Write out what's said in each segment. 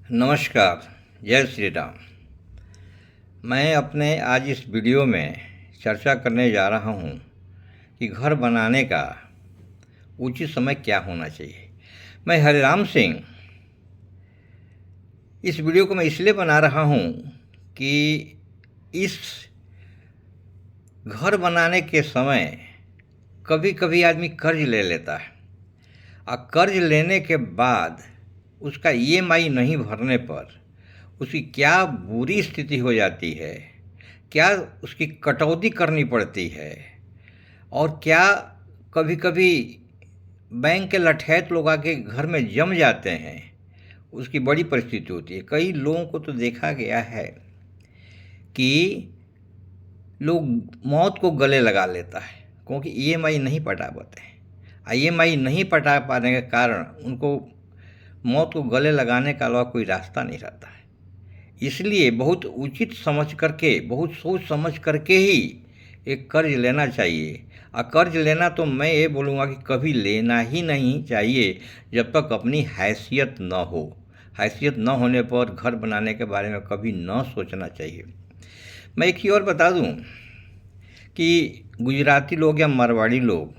नमस्कार। जय श्री राम। मैं अपने आज इस वीडियो में चर्चा करने जा रहा हूँ कि घर बनाने का उचित समय क्या होना चाहिए। मैं हरिराम सिंह इस वीडियो को मैं इसलिए बना रहा हूँ कि इस घर बनाने के समय कभी कभी आदमी कर्ज ले लेता है और कर्ज लेने के बाद उसका ईएमआई नहीं भरने पर उसकी क्या बुरी स्थिति हो जाती है, क्या उसकी कटौती करनी पड़ती है और क्या कभी कभी बैंक के लठैत लोग आके घर में जम जाते हैं, उसकी बड़ी परिस्थिति होती है। कई लोगों को तो देखा गया है कि लोग मौत को गले लगा लेता है क्योंकि ईएमआई नहीं पटा पाते हैं। ईएमआई नहीं पटा पाने के कारण उनको मौत को गले लगाने का अलावा कोई रास्ता नहीं रहता है। इसलिए बहुत उचित समझ करके, बहुत सोच समझ करके ही एक कर्ज लेना चाहिए। और कर्ज लेना तो मैं ये बोलूँगा कि कभी लेना ही नहीं चाहिए जब तक अपनी हैसियत न हो। हैसियत न होने पर घर बनाने के बारे में कभी न सोचना चाहिए। मैं एक ही और बता दूं कि गुजराती लोग या मारवाड़ी लोग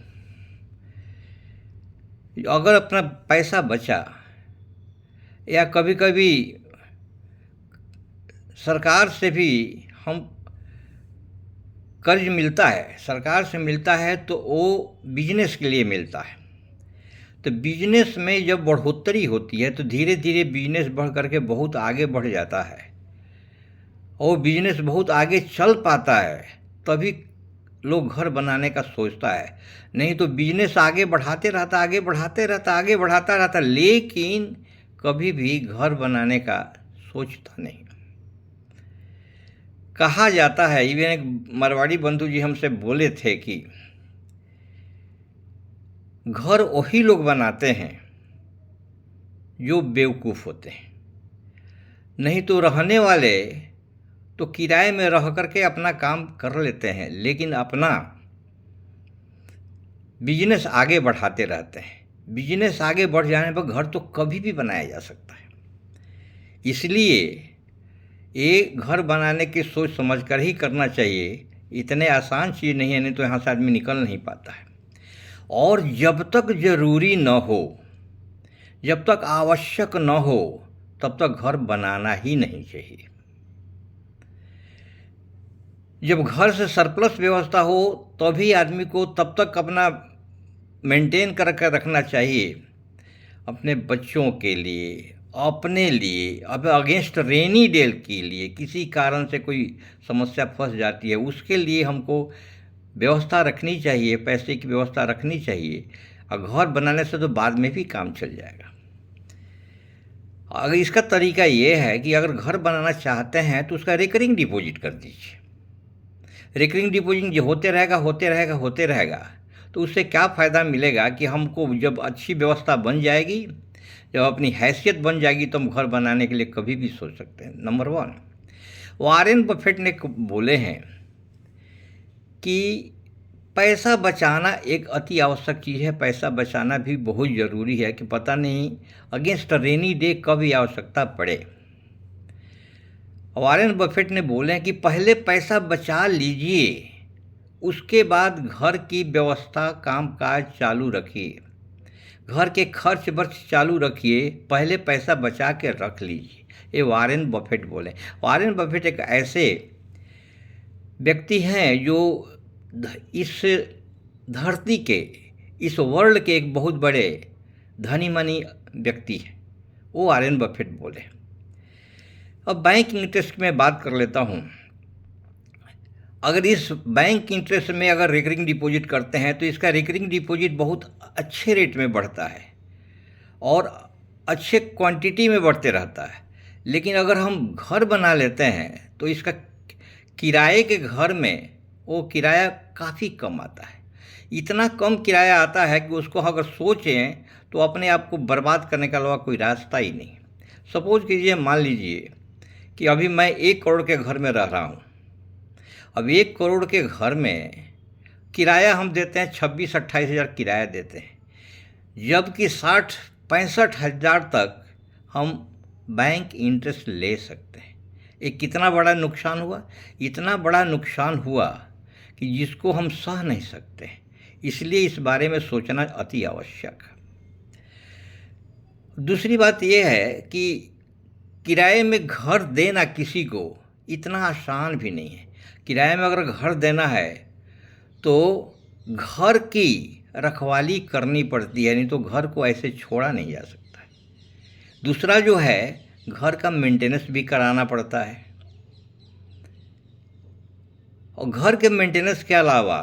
अगर अपना पैसा बचा या कभी कभी सरकार से भी हम कर्ज मिलता है, सरकार से मिलता है तो वो बिजनेस के लिए मिलता है। तो बिजनेस में जब बढ़ोतरी होती है तो धीरे धीरे बिजनेस बढ़ करके बहुत आगे बढ़ जाता है और बिजनेस बहुत आगे चल पाता है, तभी लोग घर बनाने का सोचता है। नहीं तो बिजनेस आगे बढ़ाते रहता, आगे बढ़ाते रहता, आगे बढ़ाता रहता, लेकिन कभी भी घर बनाने का सोचता नहीं। कहा जाता है, इवन एक मारवाड़ी बंधु जी हमसे बोले थे कि घर वही लोग बनाते हैं जो बेवकूफ़ होते हैं, नहीं तो रहने वाले तो किराए में रह करके अपना काम कर लेते हैं, लेकिन अपना बिजनेस आगे बढ़ाते रहते हैं। बिजनेस आगे बढ़ जाने पर घर तो कभी भी बनाया जा सकता है। इसलिए ये घर बनाने की सोच समझ कर ही करना चाहिए। इतने आसान चीज़ नहीं है, नहीं तो यहाँ से आदमी निकल नहीं पाता है। और जब तक ज़रूरी न हो, जब तक आवश्यक न हो, तब तक घर बनाना ही नहीं चाहिए। जब घर से सरप्लस व्यवस्था हो तभी आदमी को तब तक अपना मेंटेन करके रखना चाहिए, अपने बच्चों के लिए, अपने लिए, अब अगेंस्ट रेनी डे के लिए, किसी कारण से कोई समस्या फंस जाती है उसके लिए हमको व्यवस्था रखनी चाहिए, पैसे की व्यवस्था रखनी चाहिए। और घर बनाने से तो बाद में भी काम चल जाएगा। अगर इसका तरीका ये है कि अगर घर बनाना चाहते हैं तो उसका रिकरिंग डिपॉजिट कर दीजिए। रिकरिंग डिपॉजिट जो होते रहेगा होते रहेगा होते रहेगा, तो उससे क्या फ़ायदा मिलेगा कि हमको जब अच्छी व्यवस्था बन जाएगी, जब अपनी हैसियत बन जाएगी, तो हम घर बनाने के लिए कभी भी सोच सकते हैं। नंबर 1, वॉरेन बफेट ने बोले हैं कि पैसा बचाना एक अति आवश्यक चीज़ है। पैसा बचाना भी बहुत ज़रूरी है कि पता नहीं अगेंस्ट रेनी डे कब आवश्यकता पड़े। वॉरेन बफेट ने बोले हैं कि पहले पैसा बचा लीजिए, उसके बाद घर की व्यवस्था कामकाज चालू रखिए, घर के खर्च वर्च चालू रखिए, पहले पैसा बचा के रख लीजिए। ये वॉरेन बफेट बोले। वॉरेन बफेट एक ऐसे व्यक्ति हैं जो इस धरती के, इस वर्ल्ड के एक बहुत बड़े धनी मनी व्यक्ति हैं। वो वॉरेन बफेट बोले। अब बैंक इंटरेस्ट में बात कर लेता हूँ। अगर इस बैंक इंटरेस्ट में अगर रिकरिंग डिपॉजिट करते हैं तो इसका रिकरिंग डिपॉजिट बहुत अच्छे रेट में बढ़ता है और अच्छे क्वांटिटी में बढ़ते रहता है। लेकिन अगर हम घर बना लेते हैं तो इसका किराए के घर में वो किराया काफ़ी कम आता है। इतना कम किराया आता है कि उसको अगर सोचें तो अपने आप को बर्बाद करने के अलावा कोई रास्ता ही नहीं। सपोज कीजिए, मान लीजिए कि अभी मैं 1 करोड़ के घर में रह रहा हूँ। अब 1 करोड़ के घर में किराया हम देते हैं 26-28 हज़ार किराया देते हैं, जबकि 60-65 हज़ार तक हम बैंक इंटरेस्ट ले सकते हैं। ये कितना बड़ा नुकसान हुआ? इतना बड़ा नुकसान हुआ कि जिसको हम सह नहीं सकते। इसलिए इस बारे में सोचना अति आवश्यक है। दूसरी बात यह है कि किराए में घर देना किसी को इतना आसान भी नहीं है। किराए में अगर घर देना है तो घर की रखवाली करनी पड़ती है, नहीं तो घर को ऐसे छोड़ा नहीं जा सकता है। दूसरा जो है, घर का मेंटेनेंस भी कराना पड़ता है। और घर के मेंटेनेंस के अलावा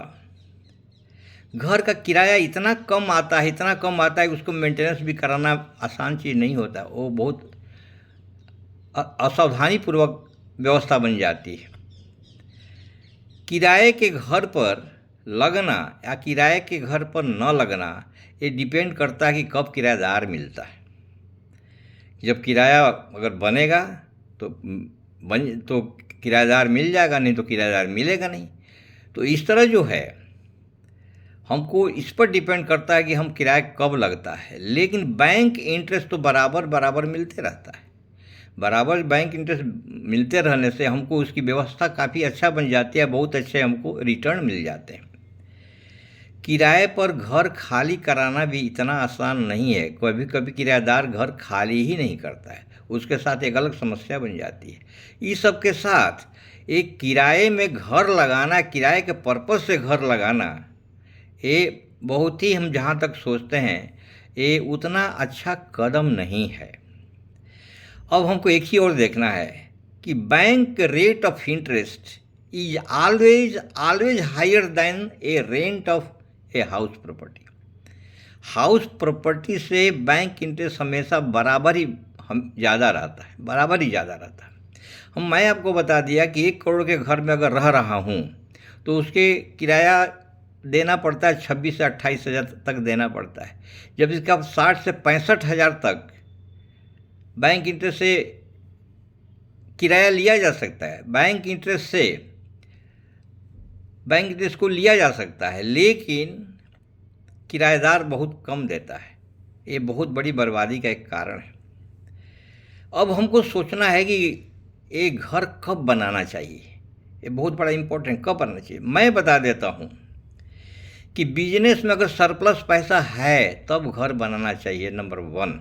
घर का किराया इतना कम आता है, इतना कम आता है कि उसको मेंटेनेंस भी कराना आसान चीज़ नहीं होता। वो बहुत असावधानी पूर्वक व्यवस्था बन जाती है। किराए के घर पर लगना या किराए के घर पर न लगना, ये डिपेंड करता है कि कब किराएदार मिलता है। जब किराया अगर बनेगा तो किराएदार मिल जाएगा, नहीं तो किराएदार मिलेगा नहीं। तो इस तरह जो है, हमको इस पर डिपेंड करता है कि हम किराया कब लगता है। लेकिन बैंक इंटरेस्ट तो बराबर मिलते रहता है। बराबर बैंक इंटरेस्ट मिलते रहने से हमको उसकी व्यवस्था काफ़ी अच्छा बन जाती है, बहुत अच्छे हमको रिटर्न मिल जाते हैं। किराए पर घर खाली कराना भी इतना आसान नहीं है। कभी कभी किराएदार घर खाली ही नहीं करता है, उसके साथ एक अलग समस्या बन जाती है। इस सब के साथ एक किराए में घर लगाना, किराए के पर्पज़ से घर लगाना, ये बहुत ही, हम जहाँ तक सोचते हैं, ये उतना अच्छा कदम नहीं है। अब हमको एक ही और देखना है कि bank rate of interest is always higher than a rent of a house property. House property से बैंक इंटरेस्ट हमेशा बराबर ही ज़्यादा रहता है, बराबर ही ज़्यादा रहता है। मैं आपको बता दिया कि 1 करोड़ के घर में अगर रह रहा हूँ तो उसके किराया देना पड़ता है 26 से 28 हज़ार तक देना पड़ता है। जब इसका 60 से 65 हज़ार तक बैंक इंटरेस्ट से किराया लिया जा सकता है, बैंक इंटरेस्ट को लिया जा सकता है, लेकिन किराएदार बहुत कम देता है। ये बहुत बड़ी बर्बादी का एक कारण है। अब हमको सोचना है कि ये घर कब बनाना चाहिए। ये बहुत बड़ा इम्पोर्टेंट, कब बनना चाहिए। मैं बता देता हूँ कि बिजनेस में अगर सरप्लस पैसा है तब घर बनाना चाहिए, नंबर 1।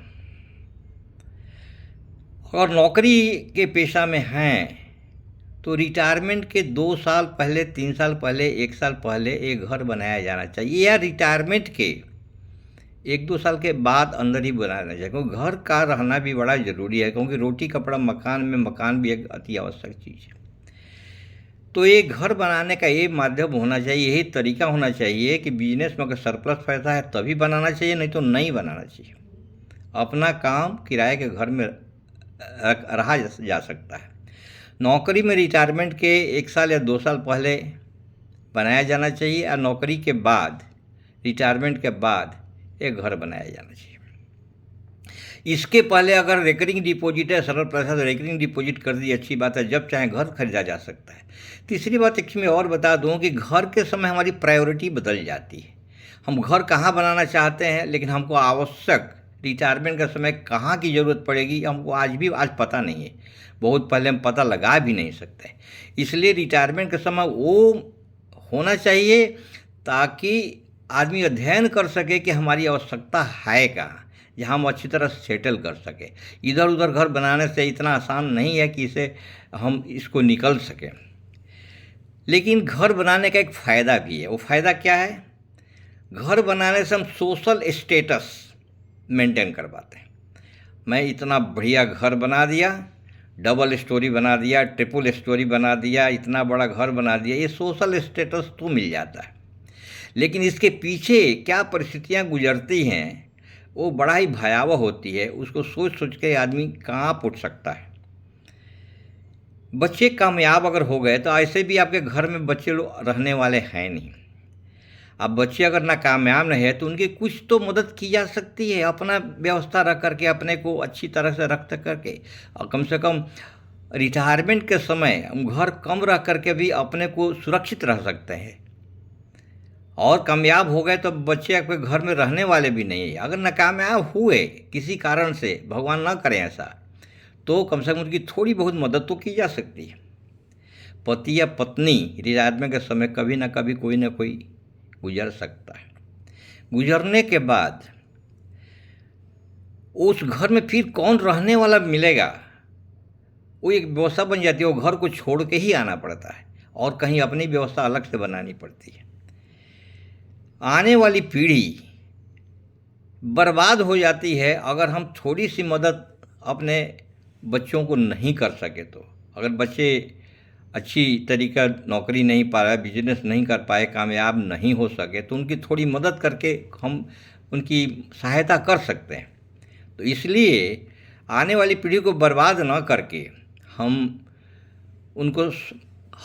और नौकरी के पेशा में हैं तो रिटायरमेंट के 2 साल पहले, 3 साल पहले, 1 साल पहले एक घर बनाया जाना चाहिए, या रिटायरमेंट के 1-2 साल के बाद अंदर ही बनाना चाहिए। क्योंकि घर का रहना भी बड़ा ज़रूरी है, क्योंकि रोटी कपड़ा मकान भी एक अति आवश्यक चीज़ है। तो ये घर बनाने का ये माध्यम होना चाहिए, यही तरीका होना चाहिए कि बिजनेस में अगर सरप्लस पैसा है तभी बनाना चाहिए, नहीं तो नहीं बनाना चाहिए। अपना काम किराए के घर में रहा जा सकता है। नौकरी में रिटायरमेंट के 1 साल या 2 साल पहले बनाया जाना चाहिए, और नौकरी के बाद, रिटायरमेंट के बाद एक घर बनाया जाना चाहिए। इसके पहले अगर रेकरिंग डिपॉजिट है, सरल पैसा, तो रेकरिंग डिपॉजिट कर दी, अच्छी बात है, जब चाहे घर खरीदा जा सकता है। तीसरी बात इसमें और बता दूं कि घर के समय हमारी प्रायोरिटी बदल जाती है। हम घर कहाँ बनाना चाहते हैं, लेकिन हमको आवश्यक रिटायरमेंट का समय कहाँ की ज़रूरत पड़ेगी हमको आज पता नहीं है। बहुत पहले हम पता लगा भी नहीं सकते। इसलिए रिटायरमेंट का समय वो होना चाहिए ताकि आदमी अध्ययन कर सके कि हमारी आवश्यकता है कहाँ, जहाँ हम अच्छी तरह सेटल कर सके। इधर उधर घर बनाने से इतना आसान नहीं है कि हम इसको निकल सकें। लेकिन घर बनाने का एक फ़ायदा भी है। वो फ़ायदा क्या है? घर बनाने से हम सोशल स्टेटस मेंटेन कर पाते हैं। मैं इतना बढ़िया घर बना दिया, डबल स्टोरी बना दिया, ट्रिपल स्टोरी बना दिया, इतना बड़ा घर बना दिया, ये सोशल स्टेटस तो मिल जाता है। लेकिन इसके पीछे क्या परिस्थितियाँ गुजरती हैं वो बड़ा ही भयावह होती है। उसको सोच सोच के आदमी कांप उठ सकता है। बच्चे कामयाब अगर हो गए तो ऐसे भी आपके घर में बच्चे लोग रहने वाले हैं नहीं। अब बच्चे अगर नाकामयाब नहीं है तो उनकी कुछ तो मदद की जा सकती है, अपना व्यवस्था रख करके, अपने को अच्छी तरह से रख करके, और कम से कम रिटायरमेंट के समय हम घर कम रख करके भी अपने को सुरक्षित रह सकते हैं। और कामयाब हो गए तो बच्चे आपके घर में रहने वाले भी नहीं है। अगर नाकामयाब हुए किसी कारण से, भगवान ना करें ऐसा, तो कम से कम उनकी थोड़ी बहुत मदद तो की जा सकती है। पति या पत्नी रिटायरमेंट के समय कभी ना कभी कोई ना कोई गुजर सकता है। गुजरने के बाद उस घर में फिर कौन रहने वाला मिलेगा, वो एक व्यवस्था बन जाती है। वो घर को छोड़ के ही आना पड़ता है और कहीं अपनी व्यवस्था अलग से बनानी पड़ती है। आने वाली पीढ़ी बर्बाद हो जाती है अगर हम थोड़ी सी मदद अपने बच्चों को नहीं कर सके तो। अगर बच्चे अच्छी तरीका नौकरी नहीं पा रहा, बिजनेस नहीं कर पाए, कामयाब नहीं हो सके, तो उनकी थोड़ी मदद करके हम उनकी सहायता कर सकते हैं। तो इसलिए आने वाली पीढ़ी को बर्बाद न करके हम उनको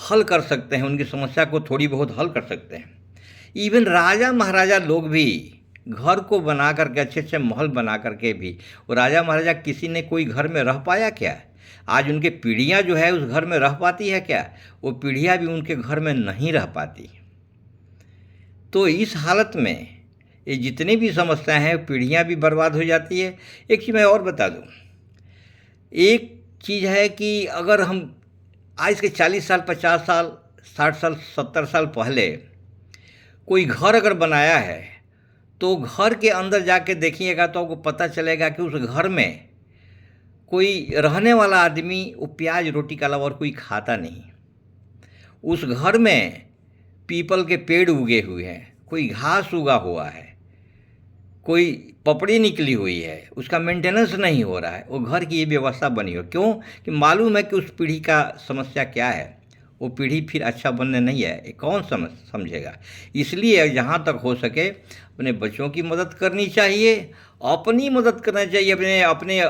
हल कर सकते हैं, उनकी समस्या को थोड़ी बहुत हल कर सकते हैं। इवन राजा महाराजा लोग भी घर को बना करके, अच्छे अच्छे महल बना करके भी, वो राजा महाराजा किसी ने कोई घर में रह पाया क्या? आज उनके पीढ़ियाँ जो है उस घर में रह पाती है क्या? वो पीढ़ियाँ भी उनके घर में नहीं रह पाती। तो इस हालत में ये जितनी भी समस्याएं हैं, पीढ़ियाँ भी बर्बाद हो जाती है। एक चीज़ मैं और बता दूँ, एक चीज़ है कि अगर हम आज के 40 साल, 50 साल, 60 साल, 70 साल पहले कोई घर अगर बनाया है, तो घर के अंदर जाके देखिएगा तो आपको पता चलेगा कि उस घर में कोई रहने वाला आदमी वो प्याज रोटी के अलावा और कोई खाता नहीं। उस घर में पीपल के पेड़ उगे हुए हैं, कोई घास उगा हुआ है, कोई पपड़ी निकली हुई है, उसका मेंटेनेंस नहीं हो रहा है। वो घर की ये व्यवस्था बनी हो, क्यों? कि मालूम है कि उस पीढ़ी का समस्या क्या है। वो पीढ़ी फिर अच्छा बनने नहीं है, ये कौन समझेगा। इसलिए जहाँ तक हो सके अपने बच्चों की मदद करनी चाहिए, अपनी मदद करना चाहिए, अपने अपने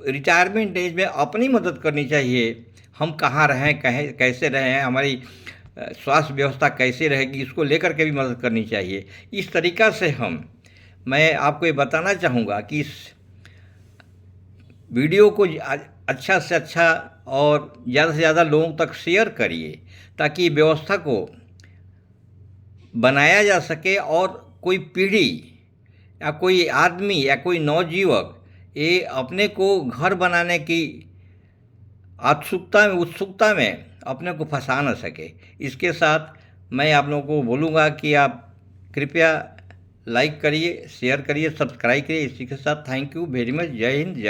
रिटायरमेंट एज में अपनी मदद करनी चाहिए। हम कहाँ रहें, कैसे रहें, हमारी स्वास्थ्य व्यवस्था कैसे रहेगी, इसको लेकर के भी मदद करनी चाहिए। इस तरीक़ा से मैं आपको ये बताना चाहूँगा कि इस वीडियो को अच्छा से अच्छा और ज़्यादा से ज़्यादा लोगों तक शेयर करिए, ताकि व्यवस्था को बनाया जा सके और कोई पीढ़ी या कोई आदमी या कोई नवयुवक ये अपने को घर बनाने की उत्सुकता में अपने को फंसा न सके। इसके साथ मैं आप लोगों को बोलूँगा कि आप कृपया लाइक करिए, शेयर करिए, सब्सक्राइब करिए। इसी के साथ थैंक यू वेरी मच। जय हिंद, जय